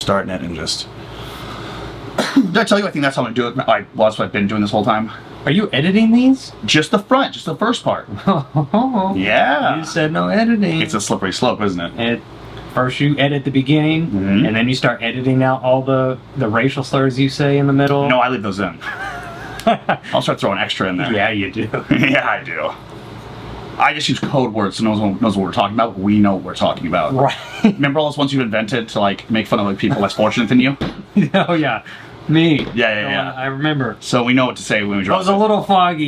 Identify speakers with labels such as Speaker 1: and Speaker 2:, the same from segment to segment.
Speaker 1: starting it and just... Did I tell you I think that's how I'm going to do it? Well, that's what I've been doing this whole time.
Speaker 2: Are you editing these?
Speaker 1: Just the front, just the first part. Yeah.
Speaker 2: You said no editing.
Speaker 1: It's a slippery slope, isn't it?
Speaker 2: First you edit the beginning, and then you start editing out all the racial slurs you say in the middle.
Speaker 1: No, I leave those in. I'll start throwing extra in there.
Speaker 2: Yeah, you do.
Speaker 1: Yeah, I do. I just use code words so no one knows what we're talking about, but we know what we're talking about.
Speaker 2: Right.
Speaker 1: Remember all those ones you invented to like make fun of like people less fortunate than you?
Speaker 2: Oh yeah, me.
Speaker 1: Yeah.
Speaker 2: I remember.
Speaker 1: So we know what to say when we drop
Speaker 2: it. Was a little foggy.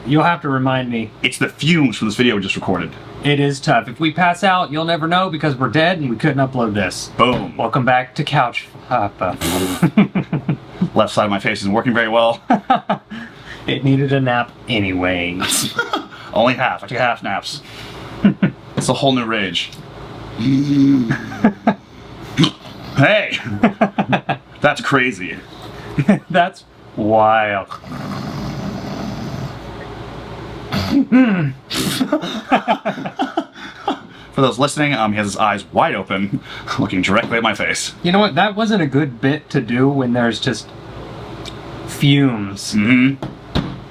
Speaker 2: You'll have to remind me.
Speaker 1: It's the fumes from this video we just recorded.
Speaker 2: It is tough. If we pass out, you'll never know because we're dead and we couldn't upload this.
Speaker 1: Boom.
Speaker 2: Welcome back to Couch Papa.
Speaker 1: Left side of my face isn't working very well.
Speaker 2: It needed a nap anyway.
Speaker 1: Only half. I took half naps. It's a whole new rage. Hey! That's crazy.
Speaker 2: That's wild.
Speaker 1: For those listening, he has his eyes wide open, looking directly at my face.
Speaker 2: You know what? That wasn't a good bit to do when there's just fumes.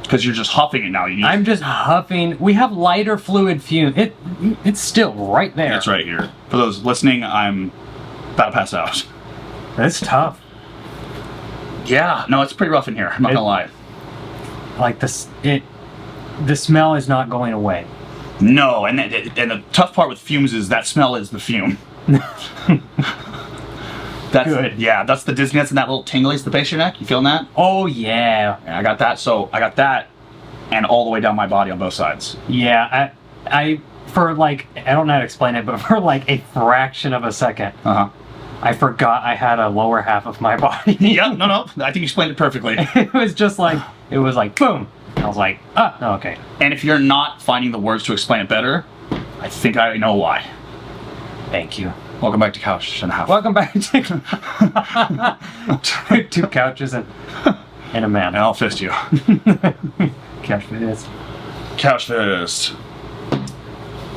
Speaker 1: Because you're just huffing it now.
Speaker 2: I'm just huffing. We have lighter fluid fume. It's still right there.
Speaker 1: It's right here. For those listening, I'm about to pass out.
Speaker 2: That's tough.
Speaker 1: Yeah, no, it's pretty rough in here. I'm not gonna lie.
Speaker 2: Like the smell is not going away.
Speaker 1: No, and the tough part with fumes is that smell is the fume. That's
Speaker 2: good.
Speaker 1: Yeah, that's the dizziness and that little tingliness at the base of your neck. You feeling that?
Speaker 2: Oh yeah.
Speaker 1: I got that. So I got that, and all the way down my body on both sides.
Speaker 2: Yeah, I for like I don't know how to explain it, but for like a fraction of a second, I forgot I had a lower half of my body.
Speaker 1: Yeah, no, I think you explained it perfectly.
Speaker 2: It was like boom. I was like, oh, okay.
Speaker 1: And if you're not finding the words to explain it better, I think I know why.
Speaker 2: Thank you.
Speaker 1: Welcome back to Couch and a Half.
Speaker 2: Welcome back to two couches and a man.
Speaker 1: And I'll fist you.
Speaker 2: Couch fist.
Speaker 1: Couch fist.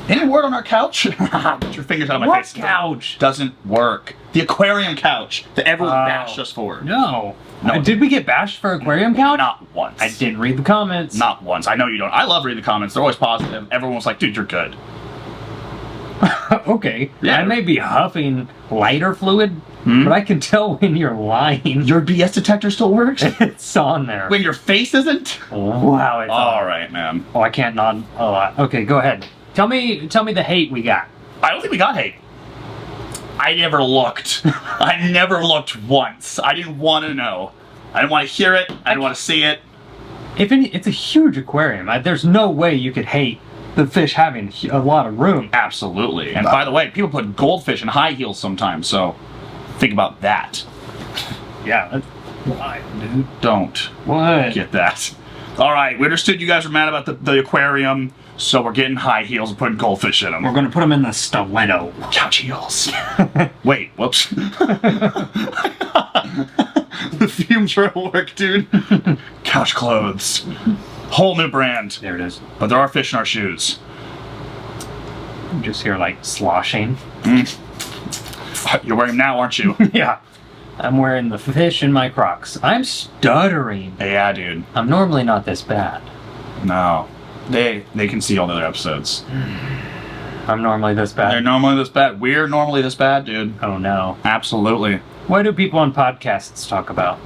Speaker 1: Any word on our couch? Get your fingers out of my face.
Speaker 2: What couch?
Speaker 1: Doesn't work. The aquarium couch that everyone bashed us for.
Speaker 2: No. Did we get bashed for aquarium couch?
Speaker 1: Not once.
Speaker 2: I didn't read the comments.
Speaker 1: Not once. I know you don't. I love reading the comments. They're always positive. Everyone was like, dude, you're good.
Speaker 2: Okay.
Speaker 1: Yeah.
Speaker 2: I may be huffing lighter fluid, but I can tell when you're lying.
Speaker 1: Your BS detector still works?
Speaker 2: It's on there.
Speaker 1: When your face isn't?
Speaker 2: Wow, it's
Speaker 1: all right, man.
Speaker 2: Oh, I can't nod a lot. Okay, go ahead. Tell me the hate we got.
Speaker 1: I don't think we got hate. I never looked. I never looked once. I didn't want to know. I didn't want to hear it. I didn't want to see it.
Speaker 2: It's a huge aquarium. There's no way you could hate the fish having a lot of room.
Speaker 1: Absolutely. And by the way, people put goldfish in high heels sometimes, so think about that.
Speaker 2: Yeah, that's why, dude.
Speaker 1: Don't.
Speaker 2: What?
Speaker 1: Get that. All right, we understood you guys were mad about the aquarium, so we're getting high heels and putting goldfish in them.
Speaker 2: We're going to put them in the stiletto.
Speaker 1: Couch heels. Wait, whoops. The fumes are at work, dude. Couch clothes. Whole new brand.
Speaker 2: There it is.
Speaker 1: But there are fish in our shoes.
Speaker 2: I'm just here like sloshing.
Speaker 1: You're wearing them now, aren't you?
Speaker 2: Yeah. I'm wearing the fish in my Crocs. I'm stuttering.
Speaker 1: Yeah, dude.
Speaker 2: I'm normally not this bad.
Speaker 1: No. They can see all the other episodes.
Speaker 2: I'm normally this bad.
Speaker 1: They're normally this bad. We're normally this bad, dude.
Speaker 2: Oh no.
Speaker 1: Absolutely.
Speaker 2: What do people on podcasts talk about?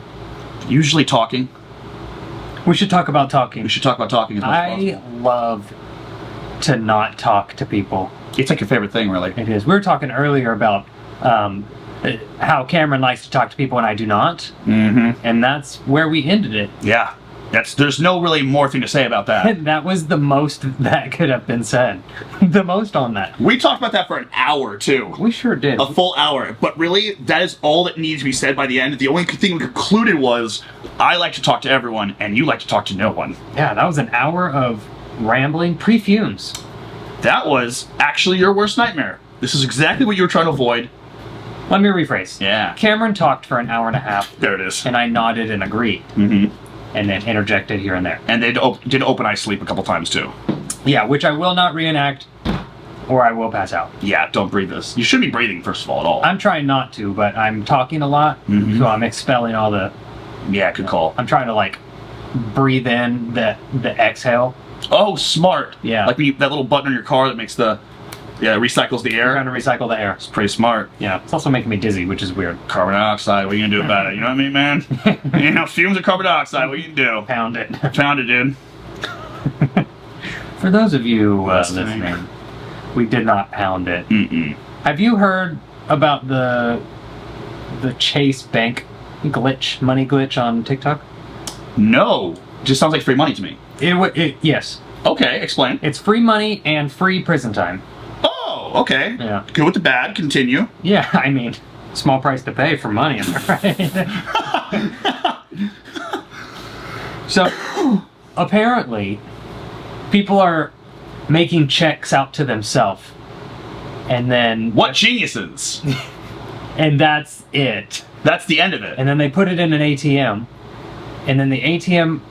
Speaker 1: Usually talking.
Speaker 2: We should talk about talking.
Speaker 1: We should talk about talking as much as possible.
Speaker 2: I love to not talk to people.
Speaker 1: It's like your favorite thing, really.
Speaker 2: It is. We were talking earlier about how Cameron likes to talk to people and I do not. And that's where we ended it.
Speaker 1: Yeah. There's no really more thing to say about that.
Speaker 2: That was the most that could have been said. The most on that.
Speaker 1: We talked about that for an hour, too.
Speaker 2: We sure did.
Speaker 1: A full hour. But really, that is all that needs to be said by the end. The only thing we concluded was, I like to talk to everyone, and you like to talk to no one.
Speaker 2: Yeah, that was an hour of rambling pre-fumes.
Speaker 1: That was actually your worst nightmare. This is exactly what you were trying to avoid.
Speaker 2: Let me rephrase.
Speaker 1: Yeah.
Speaker 2: Cameron talked for an hour and a half.
Speaker 1: There it is.
Speaker 2: And I nodded and agreed. And then interjected here and there.
Speaker 1: And they did open eye sleep a couple times, too.
Speaker 2: Yeah, which I will not reenact. or I will pass out.
Speaker 1: Yeah, don't breathe this. You shouldn't be breathing, first of all, at all.
Speaker 2: I'm trying not to, but I'm talking a lot, so I'm expelling all the...
Speaker 1: Yeah, good call.
Speaker 2: I'm trying to, like, breathe in the exhale.
Speaker 1: Oh, smart.
Speaker 2: Yeah.
Speaker 1: Like that little button on your car that makes the... Yeah, recycles the air.
Speaker 2: I'm trying to recycle the air.
Speaker 1: It's pretty smart.
Speaker 2: Yeah, it's also making me dizzy, which is weird.
Speaker 1: Carbon dioxide, what are you gonna do about it? You know what I mean, man? You know, fumes of carbon dioxide, what you can do?
Speaker 2: Pound it.
Speaker 1: Found it, dude.
Speaker 2: For those of you listening, we did not pound it. Have you heard about the Chase Bank glitch, money glitch on TikTok?
Speaker 1: No. Just sounds like free money to me.
Speaker 2: Yes.
Speaker 1: Okay, explain.
Speaker 2: It's free money and free prison time.
Speaker 1: Oh, okay.
Speaker 2: Yeah.
Speaker 1: Good with the bad, continue.
Speaker 2: Yeah, I mean, small price to pay for money, right? So, apparently, people are making checks out to themselves, and then...
Speaker 1: What geniuses!
Speaker 2: And that's it.
Speaker 1: That's the end of it.
Speaker 2: And then they put it in an ATM, and then the ATM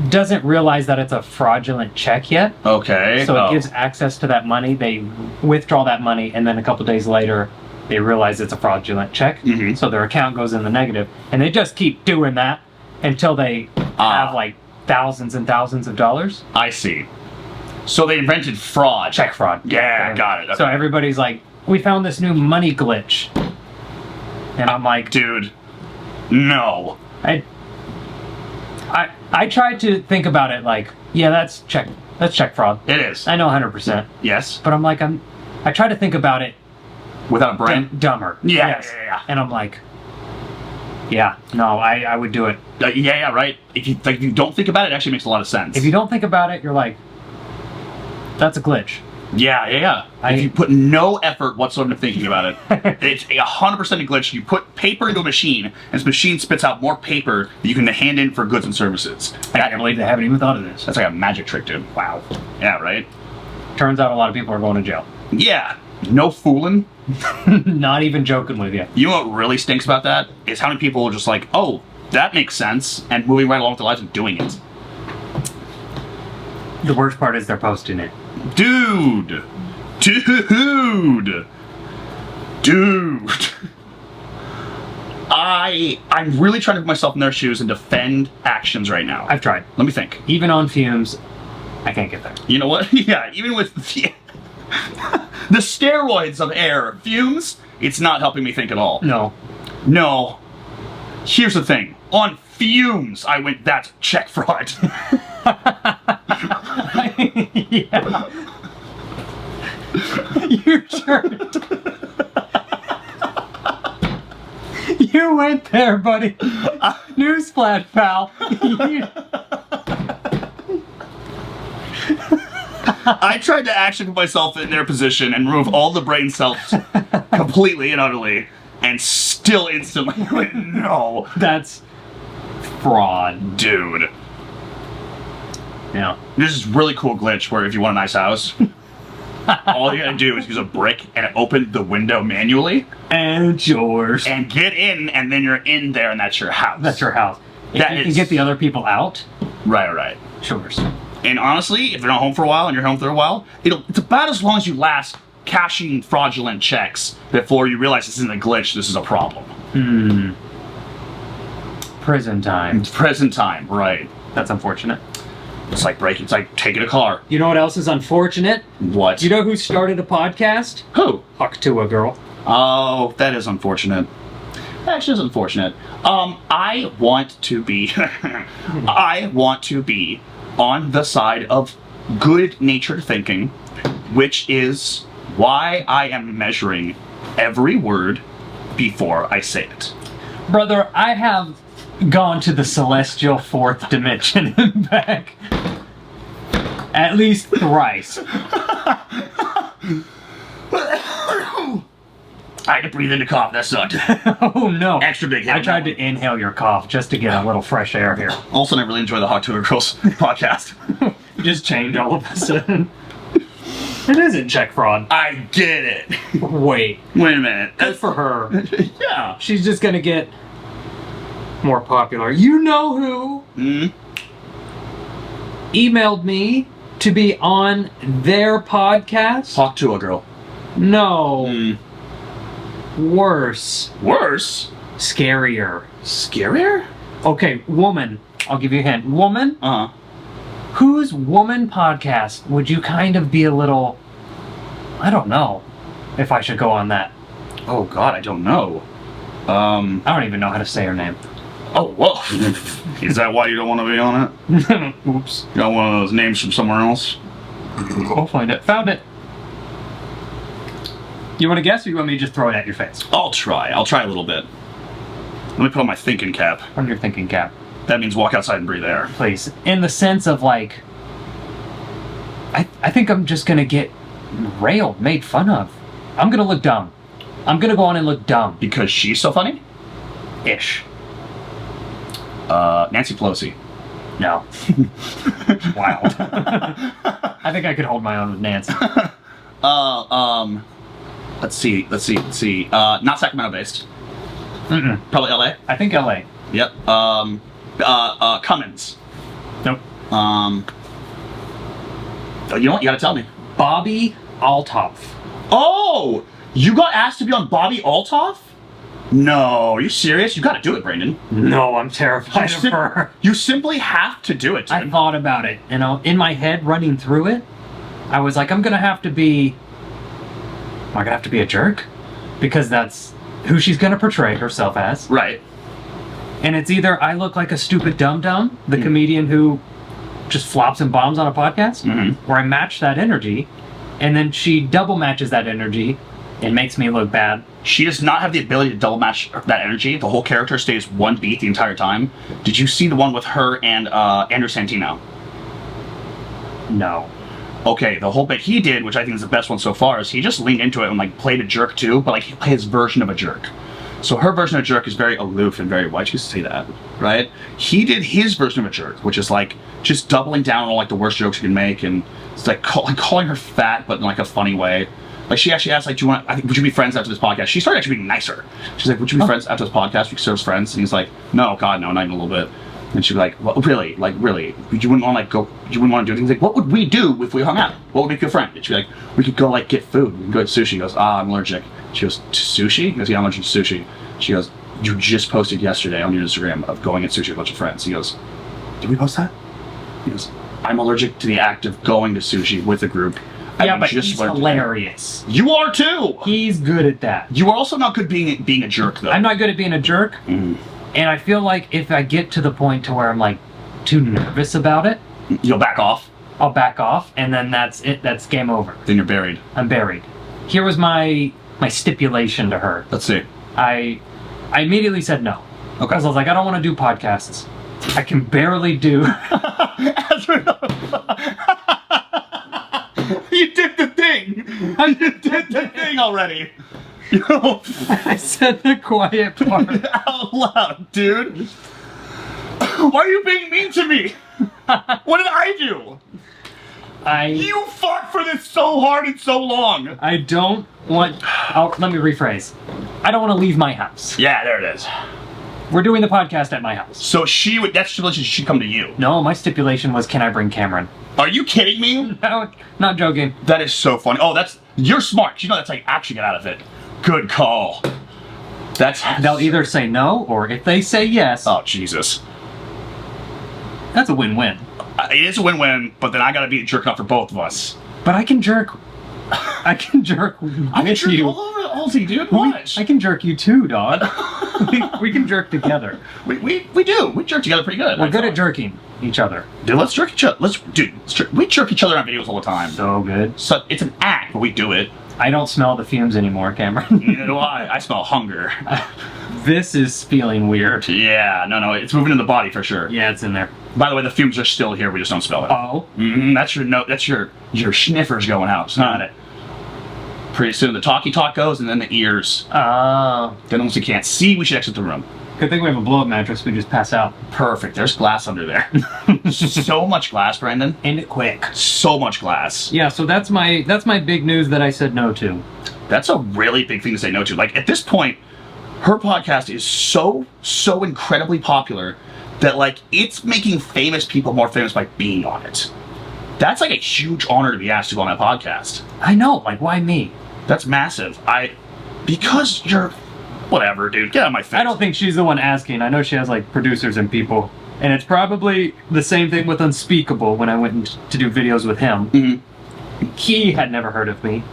Speaker 2: doesn't realize that it's a fraudulent check yet.
Speaker 1: Okay.
Speaker 2: So it gives access to that money. They withdraw that money, and then a couple days later, they realize it's a fraudulent check. So their account goes in the negative, and they just keep doing that until they have like thousands and thousands of dollars.
Speaker 1: I see. So they invented fraud.
Speaker 2: Check fraud.
Speaker 1: Yeah, got it. Okay.
Speaker 2: So everybody's like, we found this new money glitch. And I'm like,
Speaker 1: dude, no.
Speaker 2: I tried to think about it like, yeah, that's check fraud.
Speaker 1: It is.
Speaker 2: I know 100%.
Speaker 1: Yes.
Speaker 2: But I'm like, I try to think about it
Speaker 1: without a brain.
Speaker 2: Dumber.
Speaker 1: Yeah,
Speaker 2: yes.
Speaker 1: yeah.
Speaker 2: And I'm like, yeah, no, I would do it.
Speaker 1: Yeah, right. If you don't think about it, it actually makes a lot of sense.
Speaker 2: If you don't think about it, you're like, that's a glitch.
Speaker 1: Yeah. If you put no effort whatsoever into thinking about it, it's 100% a glitch. You put paper into a machine, and this machine spits out more paper that you can hand in for goods and services.
Speaker 2: I can't believe they haven't even thought of this.
Speaker 1: That's like a magic trick, dude. Wow. Yeah, right?
Speaker 2: Turns out a lot of people are going to jail.
Speaker 1: Yeah. No fooling.
Speaker 2: Not even joking with you.
Speaker 1: You know what really stinks about that? Is how many people are just like, oh, that makes sense, and moving right along with their lives and doing it.
Speaker 2: The worst part is they're posting it.
Speaker 1: Dude! I'm really trying to put myself in their shoes and defend actions right now.
Speaker 2: I've tried.
Speaker 1: Let me think.
Speaker 2: Even on fumes, I can't get there.
Speaker 1: You know what? Yeah, even with the steroids of air, fumes, it's not helping me think at all. No. Here's the thing. On fumes, I went, that's check fraud.
Speaker 2: Yeah. You sure? You went there, buddy. Newsflash, pal.
Speaker 1: I tried to actually put myself in their position and remove all the brain cells completely and utterly, and still instantly went, no.
Speaker 2: That's fraud.
Speaker 1: Dude.
Speaker 2: Yeah.
Speaker 1: This is really cool glitch where if you want a nice house, all you gotta do is use a brick and open the window manually.
Speaker 2: And it's yours.
Speaker 1: And get in, and then you're in there, and that's your house.
Speaker 2: That's your house. If you can get the other people out.
Speaker 1: Right.
Speaker 2: Sure.
Speaker 1: And honestly, if they're not home for a while and you're home for a while, it's about as long as you last cashing fraudulent checks before you realize this isn't a glitch, this is a problem.
Speaker 2: Prison time.
Speaker 1: Prison time, right.
Speaker 2: That's unfortunate.
Speaker 1: It's like taking a car.
Speaker 2: You know what else is unfortunate?
Speaker 1: What?
Speaker 2: You know who started a podcast?
Speaker 1: Who?
Speaker 2: Huck to a girl.
Speaker 1: Oh, that is unfortunate. That actually is unfortunate. I want to be on the side of good-natured thinking, which is why I am measuring every word before I say it.
Speaker 2: Brother, I have gone to the celestial fourth dimension and back at least thrice.
Speaker 1: I had to breathe in the cough, that sucked.
Speaker 2: Oh no.
Speaker 1: Extra big hit.
Speaker 2: I tried to inhale your cough just to get a little fresh air here.
Speaker 1: Also, I really enjoy the Hot Tour Girls podcast.
Speaker 2: Just change all of a sudden. It isn't check fraud.
Speaker 1: I get it.
Speaker 2: Wait
Speaker 1: a minute.
Speaker 2: Good for her.
Speaker 1: Yeah.
Speaker 2: She's just gonna get more popular. You know who emailed me To be on their podcast?
Speaker 1: Talk to a girl.
Speaker 2: No. Worse.
Speaker 1: Worse?
Speaker 2: Scarier.
Speaker 1: Scarier?
Speaker 2: Okay, woman. I'll give you a hint. Woman?
Speaker 1: Uh-huh.
Speaker 2: Whose woman podcast would you kind of be a little... I don't know if I should go on that.
Speaker 1: Oh, God, I don't know.
Speaker 2: I don't even know how to say her name.
Speaker 1: Oh, whoa. Is that why you don't want to be on it?
Speaker 2: Oops.
Speaker 1: You got one of those names from somewhere else?
Speaker 2: I'll find it. Found it. You want to guess, or you want me to just throw it at your face?
Speaker 1: I'll try a little bit. Let me put on my thinking cap.
Speaker 2: On your thinking cap.
Speaker 1: That means walk outside and breathe air.
Speaker 2: Please. In the sense of, like... I think I'm just going to get railed, made fun of. I'm going to look dumb. I'm going to go on and look dumb.
Speaker 1: Because she's so funny?
Speaker 2: Ish.
Speaker 1: Nancy Pelosi.
Speaker 2: No. Wild. I think I could hold my own with Nancy.
Speaker 1: Let's see. Not Sacramento based.
Speaker 2: Mm-mm.
Speaker 1: Probably LA.
Speaker 2: I think LA.
Speaker 1: Yep. Cummins.
Speaker 2: Nope.
Speaker 1: Oh, you know what? You gotta tell me.
Speaker 2: Bobbi Althoff.
Speaker 1: Oh! You got asked to be on Bobbi Althoff? No, are you serious? You gotta do it, Brandon.
Speaker 2: No, I'm terrified of her.
Speaker 1: You simply have to do it, dude.
Speaker 2: I thought about it, in my head, running through it, I was like, am I gonna have to be a jerk? Because that's who she's gonna portray herself as.
Speaker 1: Right.
Speaker 2: And it's either I look like a stupid dum-dum, the comedian who just flops and bombs on a podcast, or I match that energy, and then she double matches that energy and makes me look bad.
Speaker 1: She does not have the ability to double match that energy. The whole character stays one beat the entire time. Did you see the one with her and Andrew Santino?
Speaker 2: No.
Speaker 1: Okay, the whole bit he did, which I think is the best one so far, is he just leaned into it and like played a jerk too, but like he played his version of a jerk. So her version of a jerk is very aloof and very, why'd you say that, right? He did his version of a jerk, which is like just doubling down on like the worst jokes you can make, and it's like calling her fat, but in like a funny way. Like she actually asked, like, would you be friends after this podcast? She started actually being nicer. She's like, would you be friends after this podcast? We serve friends, and he's like, no, God, no, not even a little bit. And she'd be like, well, really? Like, really? You wouldn't want to, like, go, you wouldn't want to do anything? He's like, what would we do if we hung out? What would make you a friend? And she'd be like, we could go, like, get food. We could go get sushi. He goes, I'm allergic. She goes, to sushi? He goes, yeah, I'm allergic to sushi. She goes, you just posted yesterday on your Instagram of going at sushi with a bunch of friends. He goes, did we post that? He goes, I'm allergic to the act of going to sushi with a group.
Speaker 2: Yeah, but he's hilarious.
Speaker 1: You are too!
Speaker 2: He's good at that.
Speaker 1: You are also not good being a jerk, though.
Speaker 2: I'm not good at being a jerk. And I feel like if I get to the point to where I'm, like, too nervous about it...
Speaker 1: You'll back off?
Speaker 2: I'll back off, and then that's it. That's game over.
Speaker 1: Then you're buried.
Speaker 2: I'm buried. Here was my stipulation to her.
Speaker 1: Let's see.
Speaker 2: I immediately said no. Okay. Because I was like, I don't want to do podcasts. I can barely do...
Speaker 1: You did the thing! You did the thing already! Yo.
Speaker 2: I said the quiet part
Speaker 1: out loud, dude! Why are you being mean to me? What did I do? You fought for this so hard and so long!
Speaker 2: I don't want... let me rephrase. I don't want to leave my house.
Speaker 1: Yeah, there it is.
Speaker 2: We're doing the podcast at my house.
Speaker 1: So that stipulation should come to you?
Speaker 2: No, my stipulation was, can I bring Cameron?
Speaker 1: Are you kidding me?
Speaker 2: No, not joking.
Speaker 1: That is so funny. Oh, you're smart. You know that's how you actually get out of it. Good call.
Speaker 2: They'll either say no, or if they say yes...
Speaker 1: Oh, Jesus.
Speaker 2: That's a win-win.
Speaker 1: It is a win-win, but then I gotta be a jerk enough for both of us.
Speaker 2: But I can jerk... I can jerk with you.
Speaker 1: All over Alti, dude. Watch.
Speaker 2: I can jerk you too, dog. we can jerk together.
Speaker 1: We do. We jerk together pretty good.
Speaker 2: We're good at jerking each other.
Speaker 1: Dude, let's jerk each other. We jerk each other on videos all the time.
Speaker 2: So good.
Speaker 1: So it's an act, but we do it.
Speaker 2: I don't smell the fumes anymore, Cameron.
Speaker 1: Neither do I. I smell hunger.
Speaker 2: This is feeling weird.
Speaker 1: Yeah, no, it's moving in the body for sure.
Speaker 2: Yeah, it's in there.
Speaker 1: By the way, the fumes are still here. We just don't smell it.
Speaker 2: Oh.
Speaker 1: That's your sniffers going out. It's not it. Pretty soon the talkie talk goes, and then the ears.
Speaker 2: Oh.
Speaker 1: Then once you can't see, we should exit the room.
Speaker 2: Good thing we have a blow-up mattress. We just pass out.
Speaker 1: Perfect. There's glass under there. So much glass, Brandon.
Speaker 2: End it quick.
Speaker 1: So much glass.
Speaker 2: Yeah. So that's my big news that I said no to.
Speaker 1: That's a really big thing to say no to. Like at this point, her podcast is so incredibly popular that like it's making famous people more famous by being on it. That's like a huge honor to be asked to go on that podcast.
Speaker 2: I know, like, why me?
Speaker 1: That's massive. Because you're, whatever, dude. Get out of my face.
Speaker 2: I don't think she's the one asking. I know she has like producers and people, and it's probably the same thing with Unspeakable when I went to do videos with him.
Speaker 1: Mm-hmm.
Speaker 2: He had never heard of me.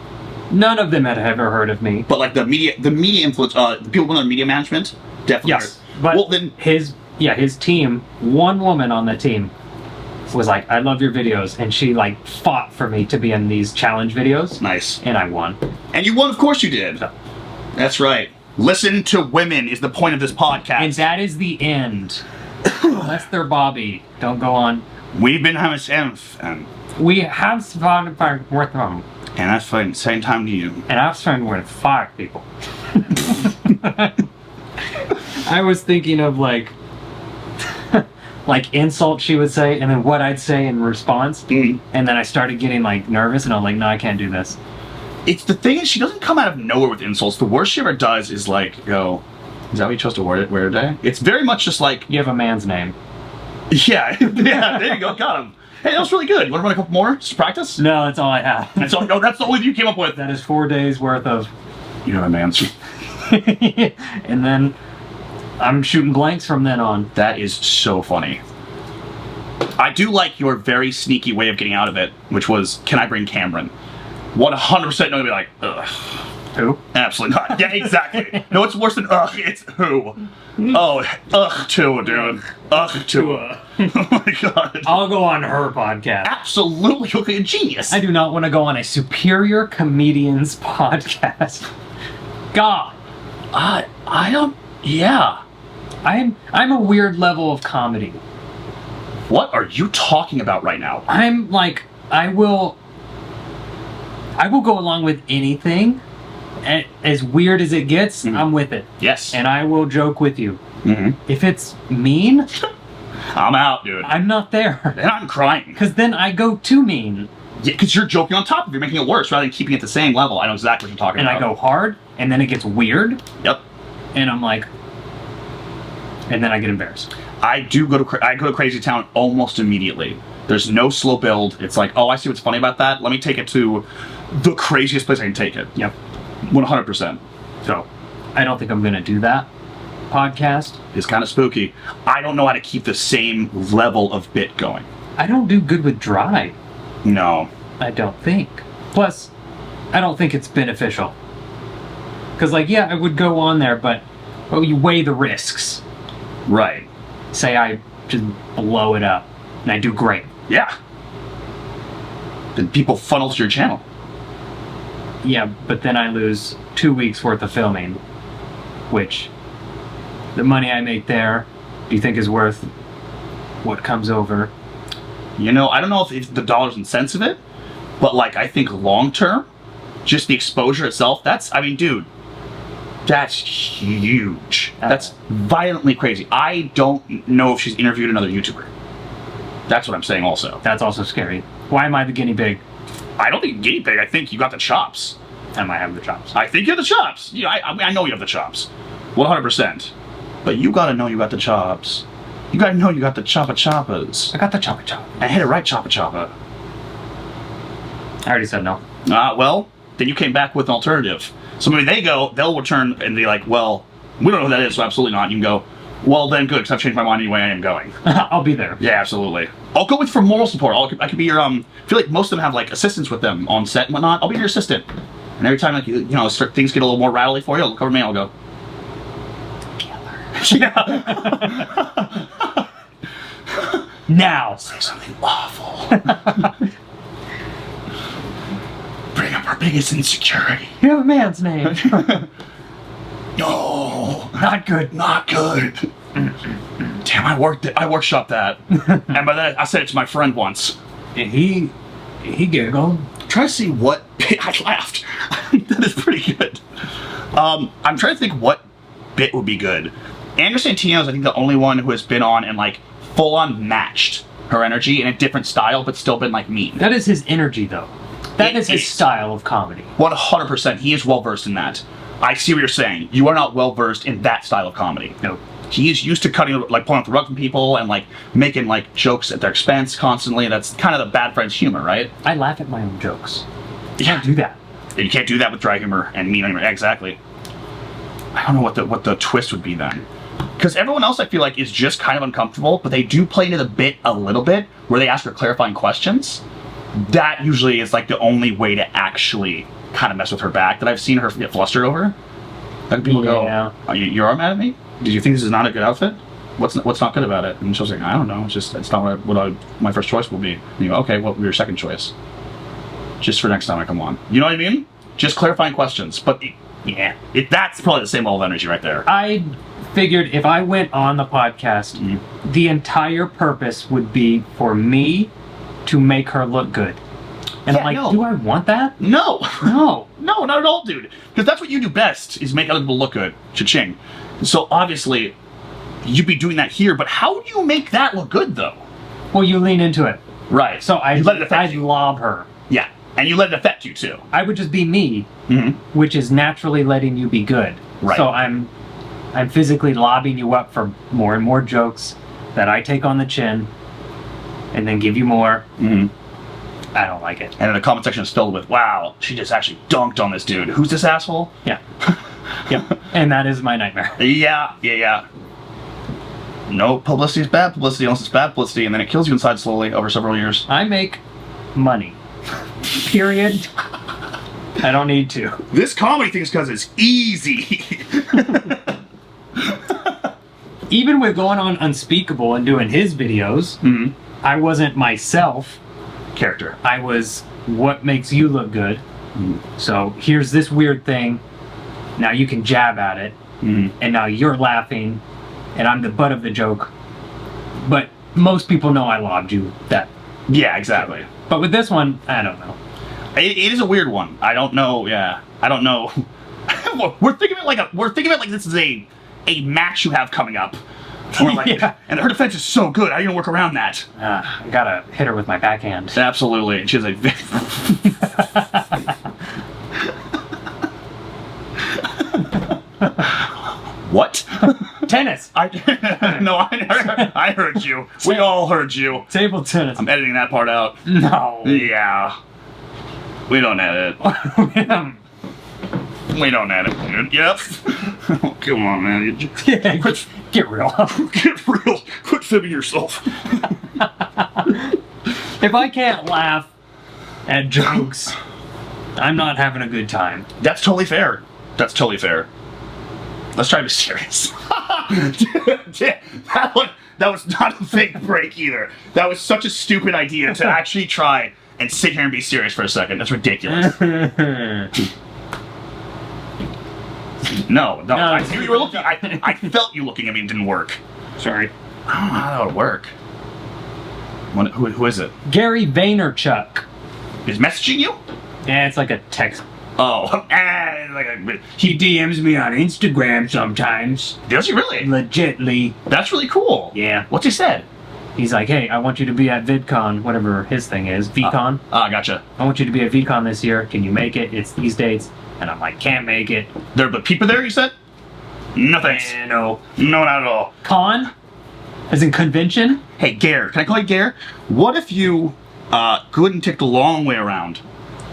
Speaker 2: None of them had ever heard of me.
Speaker 1: But like the media influence, the people in their media management, definitely.
Speaker 2: Yes, but
Speaker 1: well, then
Speaker 2: his team, one woman on the team was like, I love your videos, and she like fought for me to be in these challenge videos.
Speaker 1: Nice.
Speaker 2: And I won.
Speaker 1: And you won, of course you did.
Speaker 2: So.
Speaker 1: That's right. Listen to women is the point of this podcast.
Speaker 2: And that is the end. Unless they're Bobbi. Don't go on.
Speaker 1: We've been having some
Speaker 2: We have fun with them.
Speaker 1: and that's fun. Same time to you.
Speaker 2: And I've spent with 5 people. I was thinking of like insults she would say, and then what I'd say in response.
Speaker 1: Mm.
Speaker 2: And then I started getting like nervous, and I'm like, no, I can't do this.
Speaker 1: It's the thing is, she doesn't come out of nowhere with insults. The worst she ever does is like go, is that what you chose to wear today? It's very much just like,
Speaker 2: You have a man's name.
Speaker 1: yeah, there you go, got him. Hey, that was really good. You want to run a couple more? Just practice?
Speaker 2: No, that's all I have.
Speaker 1: That's all, no, that's the only you came up with.
Speaker 2: That is 4 days worth of.
Speaker 1: You have a man's.
Speaker 2: And then I'm shooting blanks from then on.
Speaker 1: That is so funny. I do like your very sneaky way of getting out of it, which was, can I bring Cameron? 100% no, to be like, ugh.
Speaker 2: Who?
Speaker 1: Absolutely not. Yeah, exactly. No, it's worse than ugh, it's who. Oh, ugh, Tua, dude. Ugh, Tua. Oh my god.
Speaker 2: I'll go on her podcast.
Speaker 1: Absolutely, you'll be a genius.
Speaker 2: I do not want to go on a superior comedian's podcast. God.
Speaker 1: I don't, yeah.
Speaker 2: I'm a weird level of comedy.
Speaker 1: What are you talking about right now?
Speaker 2: I'm like, I will go along with anything. As weird as it gets, I'm with it.
Speaker 1: Yes.
Speaker 2: And I will joke with you.
Speaker 1: Mm-hmm.
Speaker 2: If it's mean,
Speaker 1: I'm out, dude.
Speaker 2: I'm not there.
Speaker 1: And I'm crying.
Speaker 2: Because then I go too mean.
Speaker 1: Yeah, because you're joking on top of it. You're making it worse rather than keeping it the same level. I know exactly what you're talking
Speaker 2: And
Speaker 1: about.
Speaker 2: I go hard, and then it gets weird.
Speaker 1: Yep.
Speaker 2: And I'm like, and then I get embarrassed.
Speaker 1: I go to Crazy Town almost immediately. There's no slow build. It's like, oh, I see what's funny about that. Let me take it to the craziest place I can take it.
Speaker 2: Yep.
Speaker 1: 100%. So,
Speaker 2: I don't think I'm going to do that podcast.
Speaker 1: it's kind of spooky. I don't know how to keep the same level of bit going.
Speaker 2: I don't do good with dry.
Speaker 1: No.
Speaker 2: I don't think. Plus, I don't think it's beneficial. Because, like, yeah, I would go on there, but you weigh the risks.
Speaker 1: Right.
Speaker 2: Say I just blow it up, and I do great.
Speaker 1: Yeah. Then people funnel to your channel.
Speaker 2: Yeah, but then I lose 2 weeks worth of filming, which the money I make there, do you think is worth what comes over?
Speaker 1: You know, I don't know if it's the dollars and cents of it, but like I think long term, just the exposure itself, I mean, dude, that's huge. That's violently crazy. I don't know if she's interviewed another YouTuber. That's what I'm saying also.
Speaker 2: That's also scary. Why am I the guinea pig?
Speaker 1: I don't think guinea pig, I think you got the chops.
Speaker 2: I might have the chops.
Speaker 1: I think you have the chops. Yeah, I know you have the chops. 100%. But you gotta know you got the chops. You gotta know you got the choppa-choppas.
Speaker 2: I got the choppa chop.
Speaker 1: I hit it right, choppa-choppa.
Speaker 2: I already said no.
Speaker 1: Well, then you came back with an alternative. So maybe they'll return and be like, well, we don't know who that is, so absolutely not. You can go, well, then good, because I've changed my mind anyway, I am going.
Speaker 2: I'll be there.
Speaker 1: Yeah, absolutely. I'll go with for moral support. I could be your, I feel like most of them have like assistants with them on set and whatnot. I'll be your assistant. And every time, like, things get a little more rattly for you, I'll cover me and I'll go,
Speaker 2: Killer.
Speaker 1: yeah.
Speaker 2: Now.
Speaker 1: Say something awful. Bring up our biggest insecurity.
Speaker 2: You have a man's name.
Speaker 1: No.
Speaker 2: Not good.
Speaker 1: Not good. Damn, I workshopped that. And by that, I said it to my friend once.
Speaker 2: And he giggled.
Speaker 1: Try to see what bit I laughed. That is pretty good. I'm trying to think what bit would be good. Andrew Santino is, I think, the only one who has been on and like full on matched her energy in a different style, but still been like mean.
Speaker 2: That is his energy, though. That is his style of comedy.
Speaker 1: 100%. He is well versed in that. I see what you're saying. You are not well versed in that style of comedy.
Speaker 2: No.
Speaker 1: he's used to pulling up the rug from people and making jokes at their expense constantly. That's kind of the bad friend's humor, right?
Speaker 2: I laugh at my own jokes. You can't do that.
Speaker 1: You can't do that with dry humor and mean humor. Exactly. I don't know what the twist would be then. Because everyone else, I feel like, is just kind of uncomfortable, but they do play into the bit a little bit, where they ask her clarifying questions. That usually is the only way to actually kind of mess with her back that I've seen her get flustered over. People go, oh, you are mad at me? Did you think this is not a good outfit? What's not good about it? And she'll say, I don't know. It's not what my first choice will be. And you go, okay, what will your second choice? Just for next time I come on. You know what I mean? Just clarifying questions. But that's probably the same level of energy right there.
Speaker 2: I figured if I went on the podcast, the entire purpose would be for me to make her look good. And I'm like,
Speaker 1: no.
Speaker 2: Do I want that?
Speaker 1: No.
Speaker 2: No.
Speaker 1: No, not at all, dude. Because that's what you do best, is make other people look good. Cha-ching. So obviously, you'd be doing that here, but how do you make that look good, though?
Speaker 2: Well, you lean into it.
Speaker 1: Right.
Speaker 2: So
Speaker 1: you let it affect you.
Speaker 2: lob her.
Speaker 1: Yeah. And you let it affect you, too.
Speaker 2: I would just be me, which is naturally letting you be good.
Speaker 1: Right.
Speaker 2: So I'm physically lobbing you up for more and more jokes that I take on the chin and then give you more. I don't like it.
Speaker 1: And then the comment section is filled with, wow, she just actually dunked on this dude. Who's this asshole?
Speaker 2: Yeah. Yeah. And that is my nightmare.
Speaker 1: Yeah. No, publicity is bad publicity unless it's bad publicity, and then it kills you inside slowly over several years.
Speaker 2: I make money. Period. I don't need to.
Speaker 1: This comedy thing is because it's easy.
Speaker 2: Even with going on Unspeakable and doing his videos, I wasn't myself.
Speaker 1: Character.
Speaker 2: I was what makes you look good. So here's this weird thing. Now you can jab at it. And now you're laughing. And I'm the butt of the joke. But most people know I lobbed you that.
Speaker 1: Yeah, exactly.
Speaker 2: But with this one, I don't know.
Speaker 1: It is a weird one. I don't know. Yeah, I don't know. we're thinking of it like this is a match you have coming up. And her defense is so good. How are you gonna work around that?
Speaker 2: I gotta hit her with my backhand.
Speaker 1: Absolutely. And she has a. What?
Speaker 2: Tennis.
Speaker 1: I heard you. We all heard you.
Speaker 2: Table tennis.
Speaker 1: I'm editing that part out.
Speaker 2: No.
Speaker 1: Yeah. We don't edit. We don't edit, dude. Yep. Oh, come on, man.
Speaker 2: Get real.
Speaker 1: Get real. Quit fibbing yourself.
Speaker 2: If I can't laugh at jokes, I'm not having a good time.
Speaker 1: That's totally fair. Let's try to be serious. That was not a fake break either. That was such a stupid idea to actually try and sit here and be serious for a second. That's ridiculous. No. I knew you were looking. I felt you looking at me and it didn't work.
Speaker 2: Sorry.
Speaker 1: I don't know how that would work. Who is it?
Speaker 2: Gary Vaynerchuk.
Speaker 1: Is messaging you?
Speaker 2: Yeah, it's like a text.
Speaker 1: Oh.
Speaker 2: He DMs me on Instagram sometimes.
Speaker 1: Does he really?
Speaker 2: Legitly.
Speaker 1: That's really cool.
Speaker 2: Yeah.
Speaker 1: What's he said?
Speaker 2: He's like, hey, I want you to be at VidCon, whatever his thing is. VCon.
Speaker 1: Gotcha.
Speaker 2: I want you to be at VidCon this year. Can you make it? It's these dates. And I'm like, can't make it.
Speaker 1: There are people there, you said? No thanks.
Speaker 2: No.
Speaker 1: No, not at all.
Speaker 2: Con? As in convention?
Speaker 1: Hey, Gare. Can I call you Gare? What if you go and take the long way around,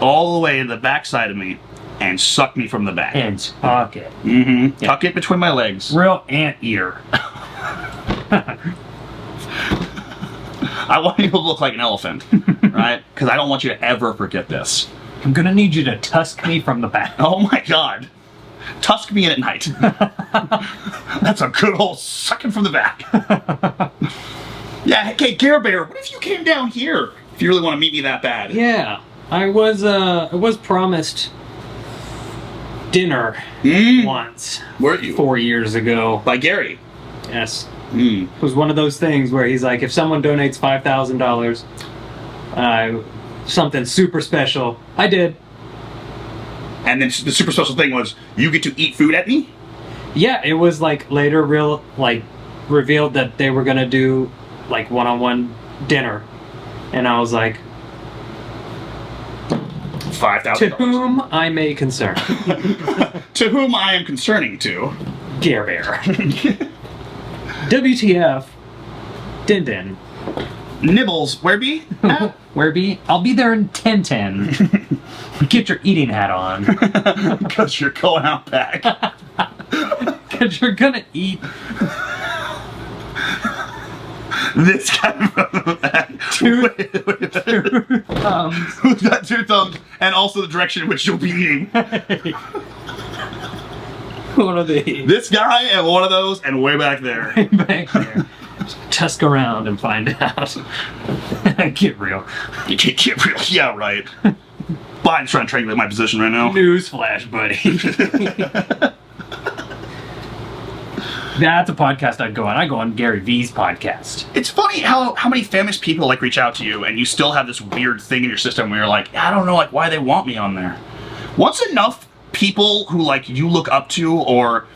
Speaker 1: all the way to the backside of me, and suck me from the back?
Speaker 2: And tuck it.
Speaker 1: Yeah. Tuck it between my legs.
Speaker 2: Real ant ear.
Speaker 1: I want you to look like an elephant, right? Because I don't want you to ever forget this.
Speaker 2: I'm gonna need you to tusk me from the back.
Speaker 1: Oh my god. Tusk me in at night. That's a good old sucking from the back. Yeah, okay, Care Bear, what if you came down here? If you really want to meet me that bad.
Speaker 2: Yeah, I was promised dinner once.
Speaker 1: Were you?
Speaker 2: 4 years ago.
Speaker 1: By Gary.
Speaker 2: Yes. It was one of those things where he's like, if someone donates $5,000, something super special. I did.
Speaker 1: And then the super special thing was, you get to eat food at me?
Speaker 2: Yeah, it was like later revealed that they were gonna do like one-on-one dinner. And I was like,
Speaker 1: $5,000.
Speaker 2: to whom I may concern.
Speaker 1: To whom I am concerning to.
Speaker 2: Gare Bear. WTF? Din Din.
Speaker 1: Nibbles, where be?
Speaker 2: Where be? I'll be there in 10:10. Get your eating hat on.
Speaker 1: Because you're going out back.
Speaker 2: Because you're gonna eat
Speaker 1: This guy from the back.
Speaker 2: two
Speaker 1: Who's got 2 thumbs, and also the direction in which you'll be eating.
Speaker 2: One of these.
Speaker 1: This guy and one of those, and way back there.
Speaker 2: Back there. Tusk around and find out. Get real.
Speaker 1: You can't get real. Yeah, right. Biden's trying to triangulate my position right now.
Speaker 2: Newsflash, buddy. That's a podcast I'd go on. I go on Gary V's podcast.
Speaker 1: It's funny how many famous people like reach out to you, and you still have this weird thing in your system where you're like, I don't know, like why they want me on there. Once enough people who like you look up to, or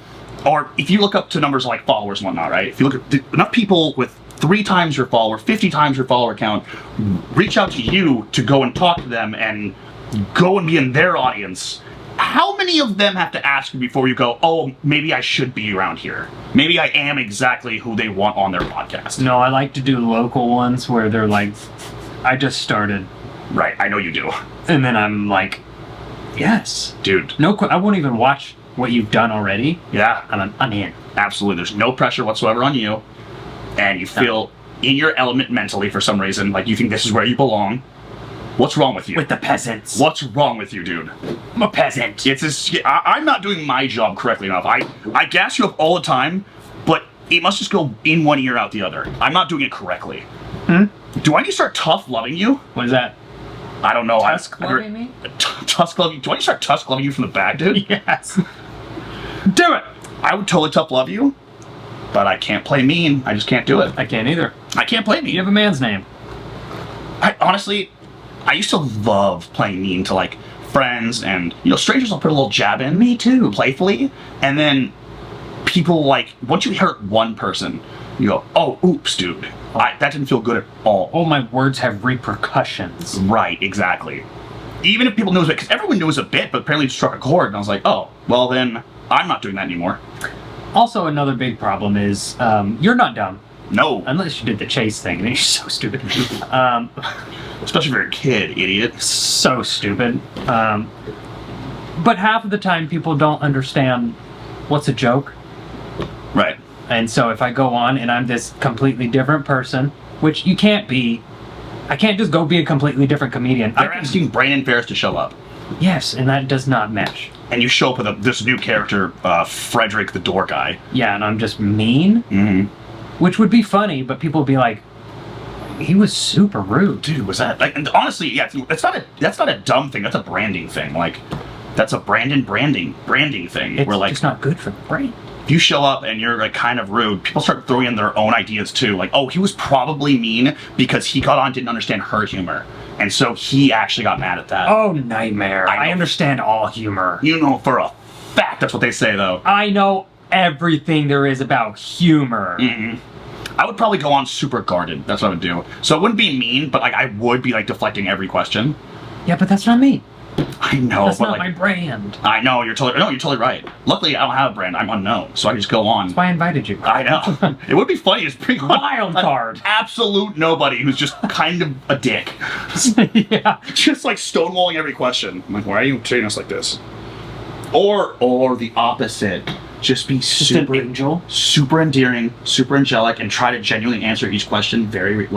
Speaker 1: if you look up to numbers like followers and whatnot, right? If you look at enough people with 3 times your follower, 50 times your follower count, reach out to you to go and talk to them and go and be in their audience. How many of them have to ask you before you go, oh, maybe I should be around here? Maybe I am exactly who they want on their podcast.
Speaker 2: No, I like to do local ones where they're like, I just started.
Speaker 1: Right, I know you do.
Speaker 2: And then I'm like, yes.
Speaker 1: Dude.
Speaker 2: I won't even watch what you've done already.
Speaker 1: Yeah.
Speaker 2: I'm in.
Speaker 1: Absolutely. There's no pressure whatsoever on you. And you feel in your element mentally for some reason, like you think this is where you belong. What's wrong with you?
Speaker 2: With the peasants.
Speaker 1: What's wrong with you, dude?
Speaker 2: I'm a peasant.
Speaker 1: I'm not doing my job correctly enough. I gas you up all the time, but it must just go in one ear out the other. I'm not doing it correctly. Do I need to start tough loving you?
Speaker 2: What is that?
Speaker 1: I don't know.
Speaker 2: Tusk loving me?
Speaker 1: Tusk loving you? Do I need to start tusk loving you from the back, dude?
Speaker 2: Yes.
Speaker 1: Do it! I would totally tough love you, but I can't play mean. I just can't do it.
Speaker 2: I can't either.
Speaker 1: I can't play mean.
Speaker 2: You have a man's name.
Speaker 1: Honestly, I used to love playing mean to like friends, and strangers will put a little jab in.
Speaker 2: Me too.
Speaker 1: Playfully, and then people like once you hurt one person, you go, oh, oops, dude, that didn't feel good at all.
Speaker 2: Oh, my words have repercussions.
Speaker 1: Right, exactly. Even if people knows it, because everyone knows a bit, but apparently it struck a chord, and I was like, oh, well then I'm not doing that anymore.
Speaker 2: Also, another big problem is you're not dumb.
Speaker 1: No.
Speaker 2: Unless you did the chase thing, and then you're so stupid.
Speaker 1: Especially if you're a kid, idiot.
Speaker 2: So stupid. But half of the time, people don't understand what's a joke.
Speaker 1: Right.
Speaker 2: And so if I go on and I'm this completely different person, which you can't be, I can't just go be a completely different comedian.
Speaker 1: They're asking Brandon Ferris to show up.
Speaker 2: Yes, and that does not mesh.
Speaker 1: And you show up with this new character, Frederick the Door Guy.
Speaker 2: Yeah, and I'm just mean.
Speaker 1: Mm-hmm.
Speaker 2: Which would be funny, but people would be like, he was super rude.
Speaker 1: Dude, was that like? And honestly, yeah, that's not a dumb thing. That's a branding thing. Like, that's a branding thing.
Speaker 2: It's
Speaker 1: where like,
Speaker 2: just not good for the brain.
Speaker 1: if you show up and you're like kind of rude, people start throwing in their own ideas too. Like, oh, he was probably mean because he got on, didn't understand her humor, and so he actually got mad at that.
Speaker 2: Oh, nightmare!
Speaker 1: I know.
Speaker 2: I understand all humor.
Speaker 1: You know for a fact that's what they say though.
Speaker 2: I know everything there is about humor.
Speaker 1: Mm-mm. I would probably go on super guarded. That's what I would do. So it wouldn't be mean, but like I would be like deflecting every question.
Speaker 2: Yeah, but that's not me.
Speaker 1: I know,
Speaker 2: That's
Speaker 1: but
Speaker 2: not
Speaker 1: like,
Speaker 2: my brand.
Speaker 1: I know you're totally right. Luckily, I don't have a brand. I'm unknown, so I can just go on.
Speaker 2: That's why I invited you.
Speaker 1: I know. It would be funny to bring on
Speaker 2: Wild
Speaker 1: an
Speaker 2: card.
Speaker 1: absolute nobody who's just kind of a dick,
Speaker 2: Yeah.
Speaker 1: just like stonewalling every question. I'm like, why are you treating us like this? Or the opposite. Just be
Speaker 2: Just an angel.
Speaker 1: super endearing, super angelic, and try to genuinely answer each question very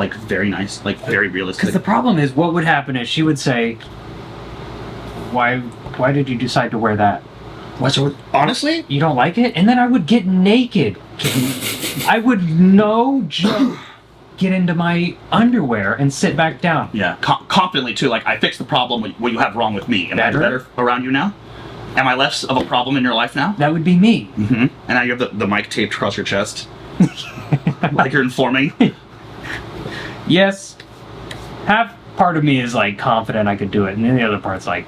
Speaker 1: nice, like very realistic.
Speaker 2: Because the problem is, what would happen is she would say, "Why did you decide to wear that?
Speaker 1: Honestly,
Speaker 2: You don't like it?" And then I would get naked. I would no joke get into my underwear and sit back down.
Speaker 1: yeah, confidently too. Like I fixed the problem. What you have wrong with me? Am I
Speaker 2: Better?
Speaker 1: better around you now? Am I less of a problem in your life now?
Speaker 2: That would be me.
Speaker 1: Mm-hmm. And now you have the mic taped across your chest, like you're informing.
Speaker 2: Yes. Half part of me is like confident I could do it, and then the other part's like,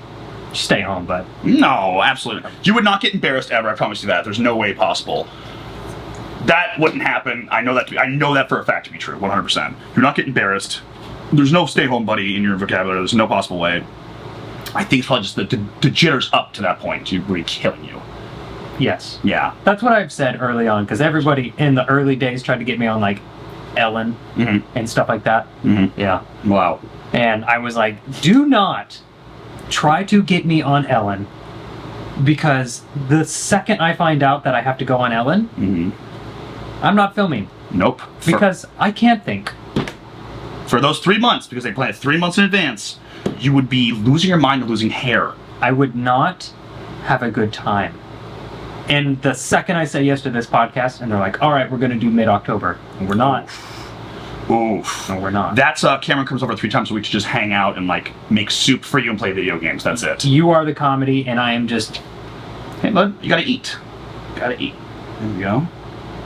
Speaker 2: stay home, bud.
Speaker 1: No, absolutely not. You would not get embarrassed ever. I promise you that. There's no way possible. That wouldn't happen. I know that for a fact to be true. 100%. You're not getting embarrassed. There's no stay home buddy in your vocabulary. There's no possible way. I think it's probably just the jitters up to that point to really killing you.
Speaker 2: Yes.
Speaker 1: Yeah.
Speaker 2: That's what I've said early on, because everybody in the early days tried to get me on like Ellen and stuff like that. Yeah.
Speaker 1: Wow.
Speaker 2: And I was like, do not try to get me on Ellen, because the second I find out that I have to go on Ellen, I'm not filming.
Speaker 1: Nope.
Speaker 2: Because I can't think.
Speaker 1: For those 3 months, because they planned 3 months in advance, you would be losing your mind and losing hair.
Speaker 2: I would not have a good time. And the second I say yes to this podcast, and they're like, all right, we're going to do mid-October. And we're not.
Speaker 1: Oof.
Speaker 2: No, we're not.
Speaker 1: That's Cameron comes over 3 times a week to just hang out and like make soup for you and play video games. That's it.
Speaker 2: You are the comedy, and I am just...
Speaker 1: Hey, bud, you gotta eat. Gotta eat. There we go.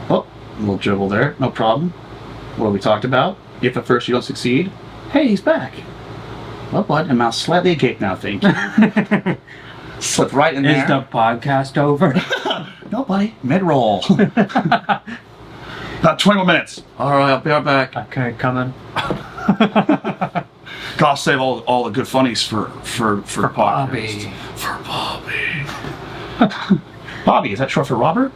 Speaker 1: Oh, a little dribble there. No problem. What we talked about. If at first you don't succeed, hey, he's back. Well, bud, and mouth slightly agape now, thank you. Slip right in there.
Speaker 2: Is the podcast over?
Speaker 1: No, buddy. Mid-roll. 20 more minutes. All right, I'll be right back.
Speaker 2: Okay, coming.
Speaker 1: Gotta save all the good funnies for
Speaker 2: Bobbi.
Speaker 1: For Bobbi. Bobbi, is that short for Robert?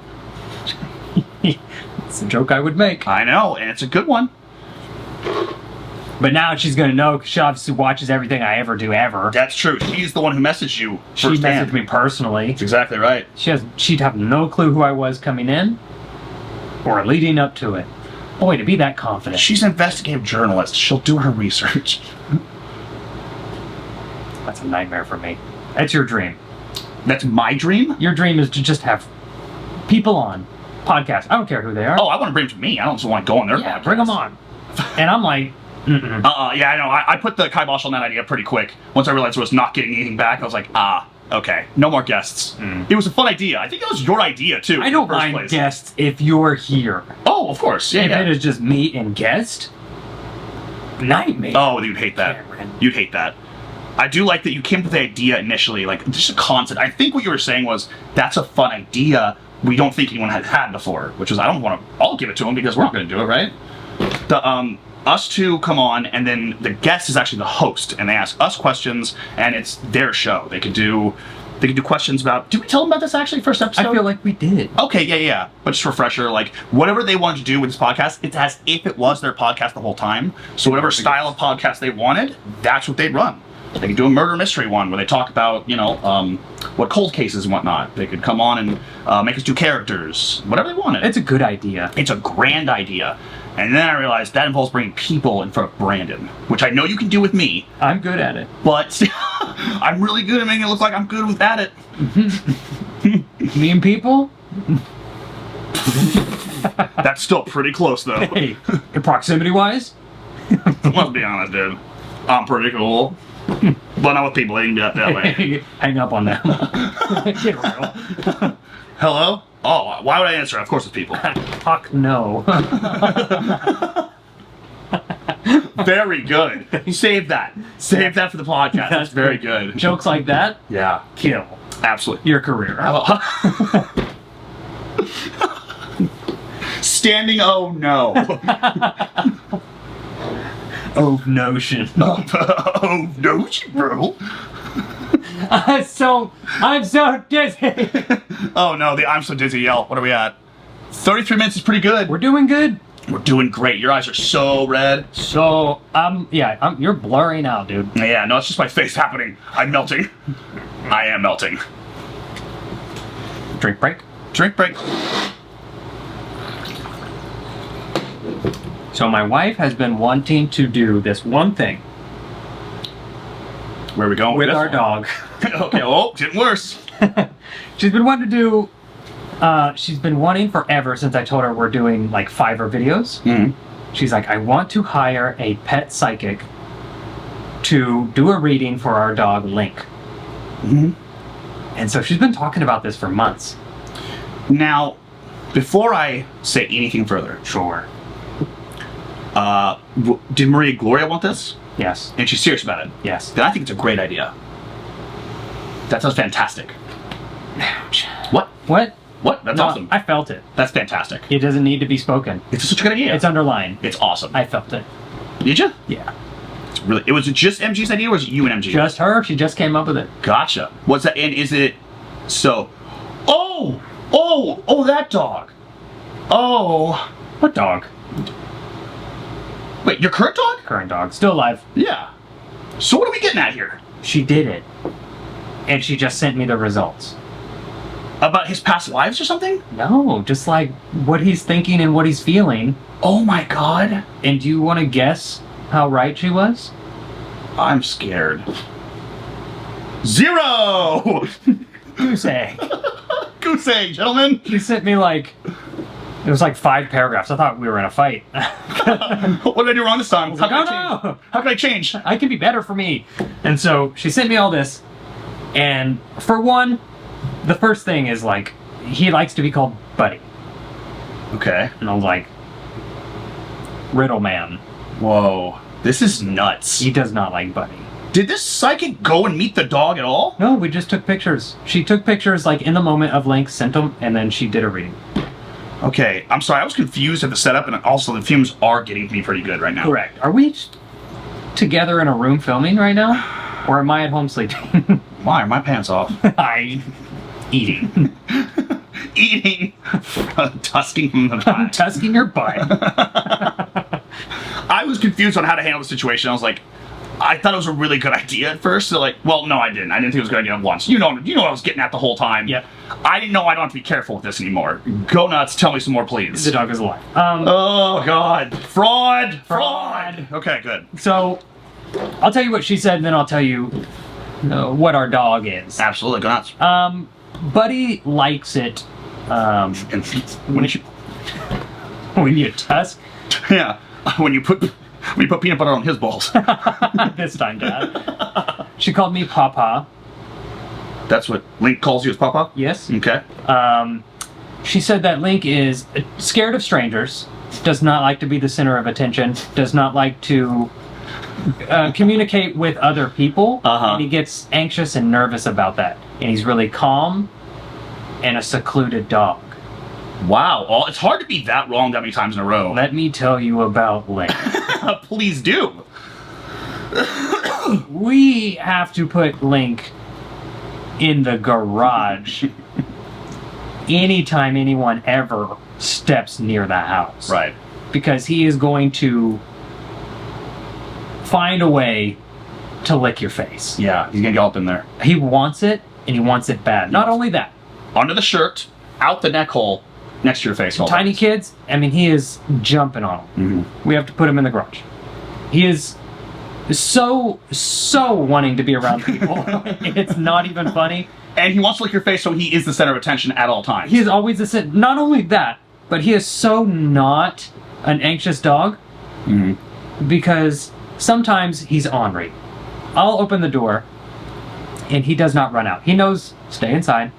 Speaker 2: It's a joke I would make.
Speaker 1: I know, and it's a good one.
Speaker 2: But now she's going to know, because she obviously watches everything I ever do ever.
Speaker 1: That's true. She's the one who messaged you
Speaker 2: She
Speaker 1: firsthand.
Speaker 2: messaged me personally.
Speaker 1: That's exactly right.
Speaker 2: She'd have no clue who I was coming in or leading up to it. Boy, to be that confident.
Speaker 1: She's an investigative journalist. She'll do her research.
Speaker 2: That's a nightmare for me. That's your dream.
Speaker 1: That's my dream?
Speaker 2: Your dream is to just have people on podcasts. I don't care who they are.
Speaker 1: Oh, I want to bring them to me. I don't just want to go on their
Speaker 2: yeah,
Speaker 1: podcast.
Speaker 2: bring them on. And I'm like,
Speaker 1: yeah, I know. I put the kibosh on that idea pretty quick. Once I realized I was not getting anything back, I was like, okay, no more guests. It was a fun idea. I think it was your idea, too.
Speaker 2: I don't mind guests if you're here.
Speaker 1: Oh, of course. Yeah,
Speaker 2: if it is just me and guest, nightmare.
Speaker 1: Oh, you'd hate that.
Speaker 2: Cameron.
Speaker 1: You'd hate that. I do like that you came up with the idea initially, like, just a concept. I think what you were saying was, that's a fun idea we don't think anyone had had before, which is, I don't want to, I'll give it to them because we're not going to do it, right? Us two come on, and then the guest is actually the host, and they ask us questions, and it's their show. They could do questions about, did we tell them about this actually first episode?
Speaker 2: I feel like we did.
Speaker 1: Okay, yeah. But just refresher, like, whatever they wanted to do with this podcast, it's as if it was their podcast the whole time. So whatever style of podcast they wanted, that's what they'd run. They could do a murder mystery one where they talk about, what cold cases and whatnot. They could come on and make us do characters, whatever they wanted.
Speaker 2: It's a good idea.
Speaker 1: It's a grand idea. And then I realized that involves bringing people in front of Brandon, which I know you can do with me.
Speaker 2: I'm good at it.
Speaker 1: But I'm really good at making it look like I'm good at it.
Speaker 2: Me and people?
Speaker 1: That's still pretty close, though.
Speaker 2: Hey, proximity-wise?
Speaker 1: Let's be honest, dude. I'm pretty cool. But not with people, they can be that way.
Speaker 2: Hang up on them. Get real.
Speaker 1: Hello? Oh, why would I answer? Of course it's people.
Speaker 2: Fuck no.
Speaker 1: Very good. Save that. Save that for the podcast. That's very good.
Speaker 2: Jokes like that?
Speaker 1: Yeah.
Speaker 2: Kill.
Speaker 1: Absolutely.
Speaker 2: Your career.
Speaker 1: Standing oh no.
Speaker 2: Oh, notion.
Speaker 1: Oh notion, bro.
Speaker 2: I'm so dizzy.
Speaker 1: Oh no, the I'm so dizzy yell. What are we at? 33 minutes is pretty good.
Speaker 2: We're doing good.
Speaker 1: We're doing great. Your eyes are so red.
Speaker 2: So, you're blurring out, dude.
Speaker 1: Yeah, no, it's just my face happening. I'm melting. I am melting.
Speaker 2: Drink break.
Speaker 1: Drink break.
Speaker 2: So my wife has been wanting to do this one thing.
Speaker 1: Where are we going
Speaker 2: with
Speaker 1: this
Speaker 2: our
Speaker 1: one?
Speaker 2: dog?
Speaker 1: Okay, oh, getting worse.
Speaker 2: She's been wanting to do. She's been wanting forever since I told her we're doing like Fiverr videos. She's like, I want to hire a pet psychic to do a reading for our dog Link. And so she's been talking about this for months.
Speaker 1: Now, before I say anything further,
Speaker 2: Sure.
Speaker 1: Did Maria Gloria want this?
Speaker 2: Yes.
Speaker 1: And she's serious about it?
Speaker 2: Yes.
Speaker 1: Then I think it's a great idea. That sounds fantastic. What?
Speaker 2: What?
Speaker 1: What? That's awesome.
Speaker 2: I felt it.
Speaker 1: That's fantastic.
Speaker 2: It doesn't need to be spoken.
Speaker 1: It's such a good idea.
Speaker 2: It's underlined.
Speaker 1: It's awesome.
Speaker 2: I felt it.
Speaker 1: Did you?
Speaker 2: Yeah.
Speaker 1: It's really. It was just MG's idea, or was it you and MG?
Speaker 2: Just her. She just came up with it.
Speaker 1: Gotcha. What's that? And is it? So. Oh. Oh, that dog. Oh.
Speaker 2: What dog?
Speaker 1: Wait, your current dog?
Speaker 2: Current dog. Still alive.
Speaker 1: Yeah. So what are we getting at here?
Speaker 2: She did it. And she just sent me the results.
Speaker 1: About his past lives or something?
Speaker 2: No, just like what he's thinking and what he's feeling.
Speaker 1: Oh my god.
Speaker 2: And do you want to guess how right she was?
Speaker 1: I'm scared. 0!
Speaker 2: Goose egg.
Speaker 1: Goose egg, gentlemen.
Speaker 2: She sent me like, it was like 5 paragraphs. I thought we were in a fight.
Speaker 1: What did I do wrong this time?
Speaker 2: How
Speaker 1: can I change?
Speaker 2: I can be better for me. And so she sent me all this. And for one, the first thing is like, he likes to be called Buddy.
Speaker 1: Okay.
Speaker 2: And I was like, Riddle Man.
Speaker 1: Whoa. This is nuts.
Speaker 2: He does not like Buddy.
Speaker 1: Did this psychic go and meet the dog at all?
Speaker 2: No, we just took pictures. She took pictures like in the moment of Link, sent them, and then she did a reading.
Speaker 1: Okay, I'm sorry. I was confused at the setup, and also the fumes are getting to me pretty good right now.
Speaker 2: Correct. Are we together in a room filming right now? Or am I at home sleeping?
Speaker 1: Why are my pants off?
Speaker 2: I eating.
Speaker 1: Eating. Tusking from the butt.
Speaker 2: Tusking your butt.
Speaker 1: I was confused on how to handle the situation. I was like, I thought it was a really good idea at first. So like, well, no, I didn't. I didn't think it was a good idea at once. You know what I was getting at the whole time.
Speaker 2: Yep.
Speaker 1: I didn't know I don't have to be careful with this anymore. Go nuts. Tell me some more, please.
Speaker 2: The dog is alive.
Speaker 1: Oh, God. Fraud. Okay, good.
Speaker 2: So, I'll tell you what she said, and then I'll tell you what our dog is.
Speaker 1: Absolutely. Go nuts.
Speaker 2: Buddy likes it
Speaker 1: And
Speaker 2: when you tusk.
Speaker 1: Yeah. When you put peanut butter on his balls.
Speaker 2: This time, Dad. She called me Papa.
Speaker 1: That's what Link calls you as Papa?
Speaker 2: Yes.
Speaker 1: Okay.
Speaker 2: She said that Link is scared of strangers, does not like to be the center of attention, does not like to communicate with other people, and he gets anxious and nervous about that. And he's really calm and a secluded dog.
Speaker 1: Wow. It's hard to be that wrong that many times in a row.
Speaker 2: Let me tell you about Link.
Speaker 1: Please do.
Speaker 2: We have to put Link in the garage anytime anyone ever steps near the house.
Speaker 1: Right.
Speaker 2: Because he is going to find a way to lick your face.
Speaker 1: Yeah, he's gonna get all up in there.
Speaker 2: He wants it, and he wants it bad. Not only that.
Speaker 1: Under the shirt, out the neck hole, next to your face.
Speaker 2: Tiny kids, I mean, he is jumping on them. We have to put him in the garage. He is so wanting to be around people. It's not even funny.
Speaker 1: And he wants to lick your face, so he is the center of attention at all times.
Speaker 2: He is always the center. Not only that, but he is so not an anxious dog because sometimes he's ornery. I'll open the door, and he does not run out. He knows, stay inside.